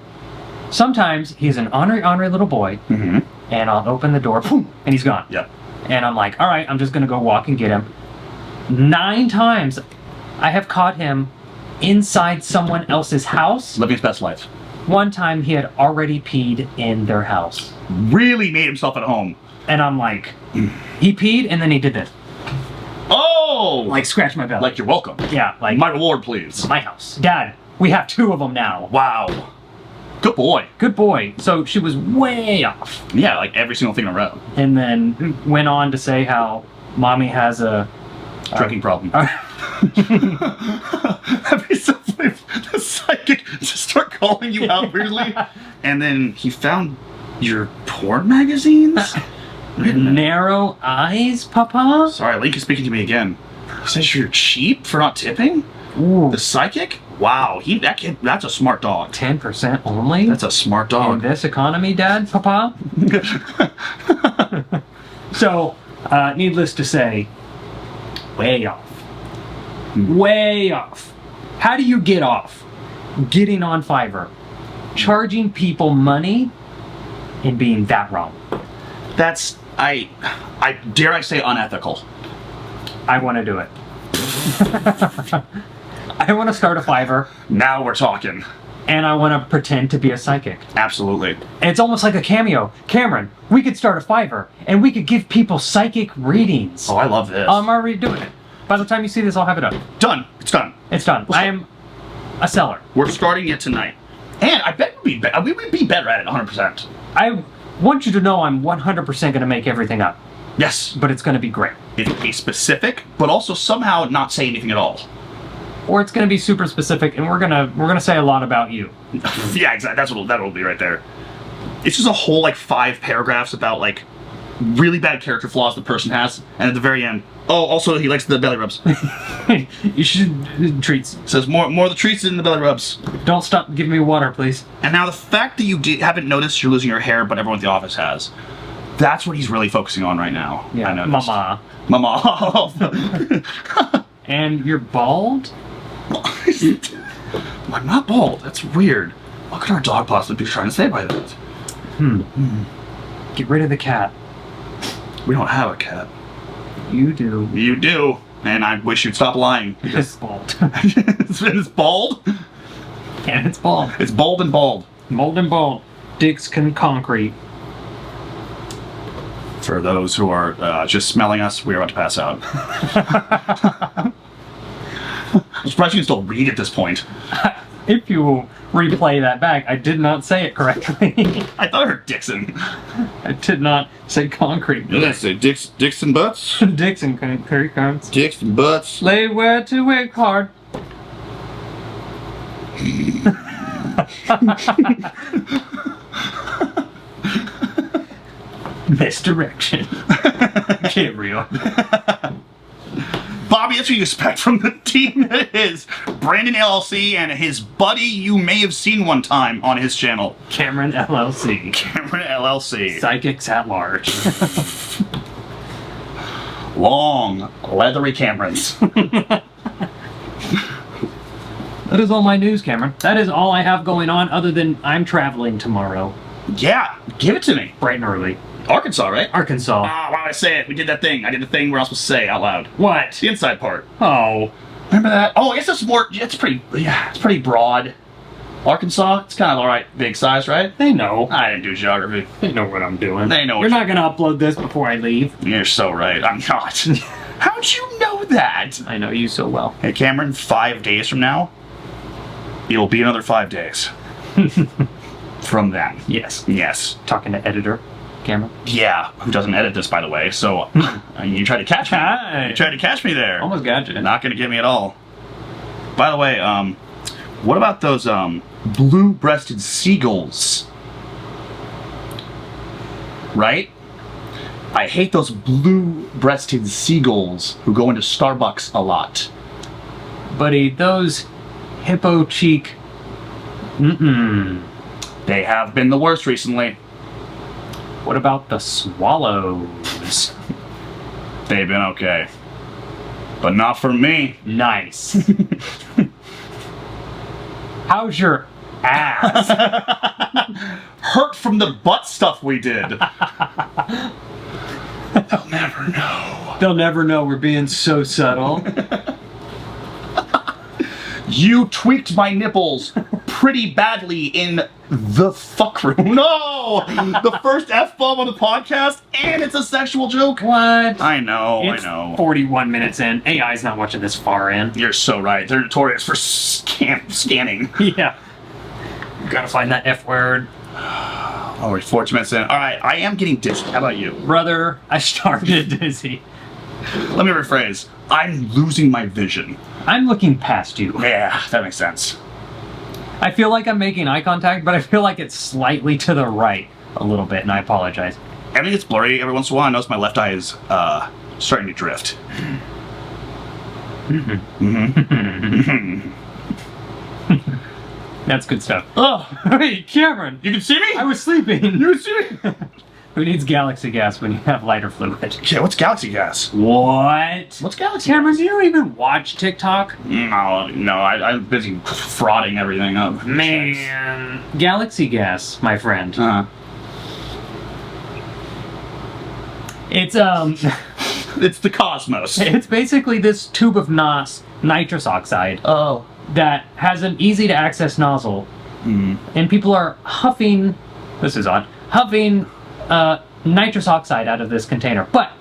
Speaker 2: Sometimes he's an ornery little boy, and I'll open the door, boom, and he's gone.
Speaker 1: Yep.
Speaker 2: And I'm like, all right, I'm just going to go walk and get him. 9 times I have caught him inside someone else's house.
Speaker 1: Living his best life.
Speaker 2: One time he had already peed in their house.
Speaker 1: Really made himself at home.
Speaker 2: And I'm like, he peed and then he did this.
Speaker 1: Oh!
Speaker 2: Like scratch my belly.
Speaker 1: Like you're welcome.
Speaker 2: Yeah, like
Speaker 1: My reward, please.
Speaker 2: my house. Dad, we have 2 of them now.
Speaker 1: Wow. Good boy.
Speaker 2: Good boy. So she was way off.
Speaker 1: Yeah, like every single thing in a row.
Speaker 2: And then went on to say how mommy has a
Speaker 1: Drinking problem. That'd be so funny if the psychic just start calling you out weirdly. And then he found your porn magazines?
Speaker 2: narrow eyes, Papa?
Speaker 1: Sorry, Link is speaking to me again. He says you're cheap for not tipping?
Speaker 2: Ooh.
Speaker 1: The psychic? Wow, that's a smart dog.
Speaker 2: 10% only?
Speaker 1: That's a smart
Speaker 2: In
Speaker 1: dog.
Speaker 2: this economy, Dad, Papa? So, needless to say, way off. Way off. How do you get off? Getting on Fiverr. Charging people money and being that wrong.
Speaker 1: That's, I dare I say, unethical.
Speaker 2: I want to do it. I want to start a Fiverr.
Speaker 1: Now we're talking.
Speaker 2: And I want to pretend to be a psychic.
Speaker 1: Absolutely.
Speaker 2: And it's almost like a cameo. Cameron, we could start a Fiverr, and we could give people psychic readings.
Speaker 1: Oh, I love this.
Speaker 2: I'm already doing it. By the time you see this, I'll have it up.
Speaker 1: Done. It's done.
Speaker 2: It's done. I am a seller.
Speaker 1: We're starting it tonight. And I bet we would be better at it 100%.
Speaker 2: I want you to know I'm 100% going to make everything up,
Speaker 1: Yes.
Speaker 2: but it's going to be great.
Speaker 1: It's be specific, but also somehow not say anything at all.
Speaker 2: Or it's going to be super specific, and we're gonna say a lot about you.
Speaker 1: Yeah, exactly. That's what that'll be right there. It's just a whole like 5 paragraphs about like really bad character flaws the person has, and at the very end, oh, also he likes the belly rubs.
Speaker 2: You should treats.
Speaker 1: Says more of the treats than the belly rubs.
Speaker 2: Don't stop giving me water, please. And
Speaker 1: now the fact that you haven't noticed you're losing your hair, but everyone at the office has. That's what he's really focusing on right now.
Speaker 2: Yeah,
Speaker 1: I noticed.
Speaker 2: Mama. And you're bald?
Speaker 1: I'm not bald. That's weird. What could our dog possibly be trying to say by that?
Speaker 2: Get rid of the cat.
Speaker 1: We don't have a cat.
Speaker 2: You do.
Speaker 1: You do. And I wish you'd stop lying.
Speaker 2: It's bald.
Speaker 1: It's bald?
Speaker 2: Yeah, it's bald.
Speaker 1: It's bold and bald.
Speaker 2: Mold and bald. Dicks can concrete.
Speaker 1: For those who are just smelling us, we're about to pass out. I'm surprised you can still read at this point.
Speaker 2: If you replay that back, I did not say it correctly.
Speaker 1: I thought I heard Dixon.
Speaker 2: I did not say concrete.
Speaker 1: Did I say dicks and butts?
Speaker 2: Dicks and concrete cards.
Speaker 1: Dicks and butts.
Speaker 2: Lay where to work hard. Misdirection. Get real.
Speaker 1: Bobby, that's what you expect from the team that is Brandon LLC and his buddy you may have seen one time on his channel.
Speaker 2: Cameron LLC.
Speaker 1: Cameron LLC.
Speaker 2: Psychics at large.
Speaker 1: Long, leathery Camerons.
Speaker 2: That is all my news, Cameron. That is all I have going on other than I'm traveling tomorrow.
Speaker 1: Yeah, give it to me.
Speaker 2: Bright and early.
Speaker 1: Arkansas, right?
Speaker 2: Arkansas.
Speaker 1: Ah, why did I say it? We did that thing. I did the thing we're not supposed to say out loud.
Speaker 2: What?
Speaker 1: The inside part.
Speaker 2: Oh.
Speaker 1: Remember that? Oh, I guess it's more, it's pretty broad. Arkansas, it's kind of alright big size, right?
Speaker 2: They know.
Speaker 1: I didn't do geography.
Speaker 2: They know what I'm doing.
Speaker 1: They know
Speaker 2: You're not going to upload this before I leave.
Speaker 1: You're so right. I'm not. How'd you know that?
Speaker 2: I know you so well.
Speaker 1: Hey, Cameron, 5 days from now, it'll be another 5 days. From then.
Speaker 2: Yes.
Speaker 1: Yes.
Speaker 2: Talking to editor, Cameron.
Speaker 1: Yeah, who doesn't edit this, by the way, so you tried to catch me. You tried to catch me there.
Speaker 2: Almost got you.
Speaker 1: Not gonna get me at all. By the way, what about those, blue-breasted seagulls? Right? I hate those blue-breasted seagulls who go into Starbucks a lot.
Speaker 2: Buddy, those hippo cheek...
Speaker 1: They have been the worst recently.
Speaker 2: What about the swallows?
Speaker 1: They've been okay. But not for me.
Speaker 2: Nice. How's your ass?
Speaker 1: Hurt from the butt stuff we did. They'll never know.
Speaker 2: They'll never know we're being so subtle.
Speaker 1: You tweaked my nipples pretty badly in the fuck room. No! The first F-bomb on the podcast, and it's a sexual joke.
Speaker 2: What?
Speaker 1: I know,
Speaker 2: It's
Speaker 1: I know.
Speaker 2: 41 minutes in. AI's not watching this far in.
Speaker 1: You're so right. They're notorious for scanning.
Speaker 2: Yeah. You gotta find that F word.
Speaker 1: Oh, we're 40 minutes in. Alright, I am getting dizzy. How about you?
Speaker 2: Brother, I started dizzy.
Speaker 1: Let me rephrase. I'm losing my vision.
Speaker 2: I'm looking past you.
Speaker 1: Yeah, that makes sense.
Speaker 2: I feel like I'm making eye contact, but I feel like it's slightly to the right a little bit, and I apologize.
Speaker 1: Everything gets blurry every once in a while. I notice my left eye is starting to drift.
Speaker 2: That's good stuff.
Speaker 1: Oh,
Speaker 2: Hey, Cameron!
Speaker 1: you can see me?
Speaker 2: I was sleeping!
Speaker 1: You can see me?
Speaker 2: Who needs galaxy gas when you have lighter fluid?
Speaker 1: Yeah, what's galaxy gas?
Speaker 2: What?
Speaker 1: What's galaxy
Speaker 2: Cameron,
Speaker 1: gas?
Speaker 2: do you even watch TikTok?
Speaker 1: No, I'm busy frauding everything up.
Speaker 2: Man. Galaxy gas, my friend. It's,
Speaker 1: It's the cosmos.
Speaker 2: it's basically this tube of NOS, nitrous oxide,
Speaker 1: Oh.
Speaker 2: that has an easy-to-access nozzle. And people are huffing, this is odd, huffing nitrous oxide out of this container. But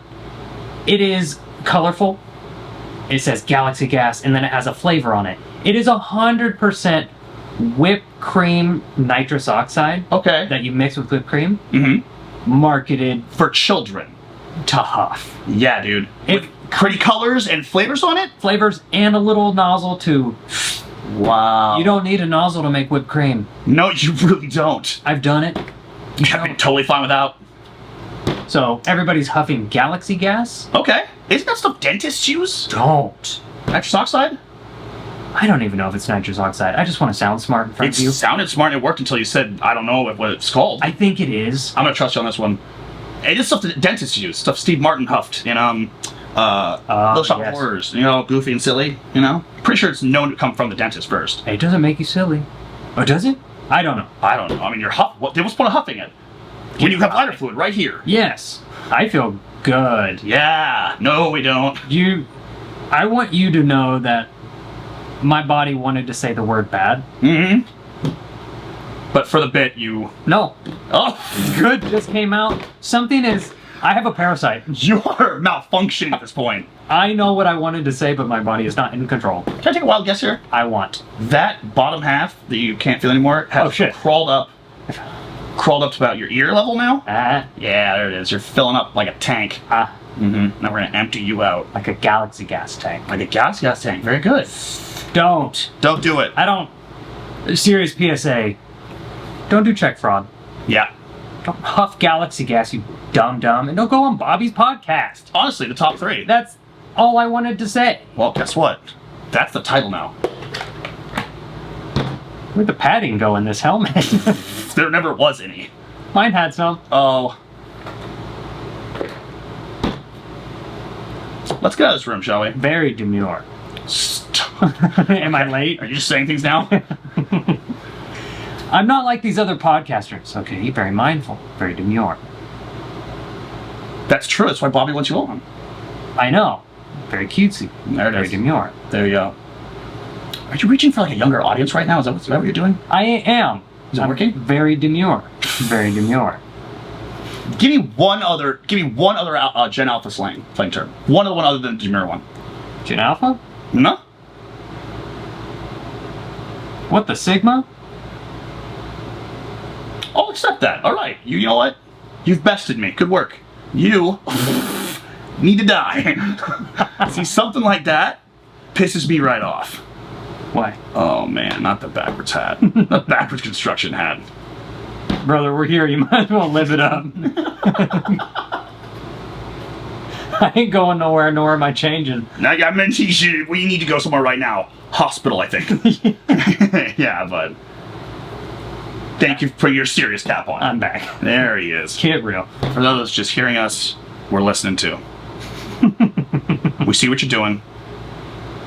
Speaker 2: it is colorful. It says galaxy gas, and then it has a flavor on it. It is 100% whipped cream nitrous oxide
Speaker 1: Okay.
Speaker 2: that you mix with whipped cream,
Speaker 1: Mm-hmm.
Speaker 2: marketed
Speaker 1: For children.
Speaker 2: to huff.
Speaker 1: Yeah, dude.
Speaker 2: It-
Speaker 1: With pretty colors and flavors on it?
Speaker 2: Flavors and a little nozzle to.
Speaker 1: Wow.
Speaker 2: You don't need a nozzle to make whipped cream.
Speaker 1: No, you really don't.
Speaker 2: I've done it.
Speaker 1: I'd be totally fine without.
Speaker 2: So everybody's huffing galaxy gas.
Speaker 1: Okay. Isn't that stuff dentists use?
Speaker 2: Don't.
Speaker 1: Nitrous oxide?
Speaker 2: I don't even know if it's nitrous oxide. I just want to sound smart in front
Speaker 1: It
Speaker 2: of you.
Speaker 1: sounded smart and it worked until you said, I don't know what it's called.
Speaker 2: I think it is.
Speaker 1: I'm going to trust you on this one. It is stuff that dentists use. Stuff Steve Martin huffed in Little Shop of
Speaker 2: yes.
Speaker 1: Horrors. You know, goofy and silly, you know? Pretty sure it's known to come from the dentist first.
Speaker 2: It doesn't make you silly. Oh, does it? I don't know.
Speaker 1: I don't know. I mean, what's the point of huffing it? When you have lighter fluid right here.
Speaker 2: Yes. I feel good.
Speaker 1: Yeah. No, we don't.
Speaker 2: I want you to know that my body wanted to say the word bad.
Speaker 1: Mm-hmm. But for the bit, you...
Speaker 2: No.
Speaker 1: Oh!
Speaker 2: Good just came out. I have a parasite.
Speaker 1: You're malfunctioning at this point.
Speaker 2: I know what I wanted to say, but my body is not in control.
Speaker 1: Can I take a wild guess here?
Speaker 2: I want.
Speaker 1: That bottom half that you can't feel anymore has
Speaker 2: Oh, shit.
Speaker 1: crawled up to about your ear level now.
Speaker 2: Ah,
Speaker 1: Yeah, there it is. You're filling up like a tank. Mm-hmm. Now we're gonna empty you out.
Speaker 2: like a galaxy gas tank.
Speaker 1: Like a gas tank. Very good.
Speaker 2: Don't.
Speaker 1: Don't do it.
Speaker 2: I don't. Serious PSA. Don't do check fraud.
Speaker 1: Yeah.
Speaker 2: Don't huff galaxy gas, you dumb. And don't go on Bobby's podcast.
Speaker 1: Honestly, the top three.
Speaker 2: That's all I wanted to say.
Speaker 1: Well, guess what? That's the title now.
Speaker 2: Where'd the padding go in this helmet?
Speaker 1: There never was any.
Speaker 2: Mine had some.
Speaker 1: Oh. Let's get out of this room, shall we?
Speaker 2: Very demure.
Speaker 1: Stop.
Speaker 2: Am I late?
Speaker 1: Are you just saying things now?
Speaker 2: I'm not like these other podcasters. Okay, very mindful, very demure.
Speaker 1: That's true. That's why Bobby wants you on.
Speaker 2: I know. Very cutesy.
Speaker 1: There it
Speaker 2: Very
Speaker 1: is.
Speaker 2: demure.
Speaker 1: There you go. Are you reaching for like a younger audience right now? Is that what you're doing?
Speaker 2: I am.
Speaker 1: Is it
Speaker 2: I'm
Speaker 1: working?
Speaker 2: Very demure. Very demure.
Speaker 1: Give me one other Gen Alpha slang term. One other than the demure one.
Speaker 2: Gen Alpha?
Speaker 1: No?
Speaker 2: What, the Sigma?
Speaker 1: I'll accept that. All right. You know what? You've bested me. Good work. You need to die. See, something like that pisses me right off.
Speaker 2: Why?
Speaker 1: Oh man, not the backwards hat. The backwards construction hat.
Speaker 2: Brother, we're here. You might as well live it up. I ain't going nowhere, nor am I changing.
Speaker 1: Now, I meant we need to go somewhere right now. Hospital, I think. Yeah, but thank you for putting your serious cap on.
Speaker 2: I'm back.
Speaker 1: There he is.
Speaker 2: Get real.
Speaker 1: For those just hearing us, we're listening too. We see what you're doing,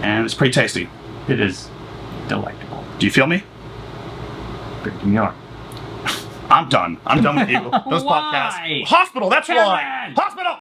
Speaker 1: and it's pretty tasty.
Speaker 2: It is delectable.
Speaker 1: Do you feel me?
Speaker 2: Very demure.
Speaker 1: I'm done. I'm done with you. Those
Speaker 2: Why?
Speaker 1: podcasts. Hospital, that's why.
Speaker 2: Kevin!
Speaker 1: Hospital!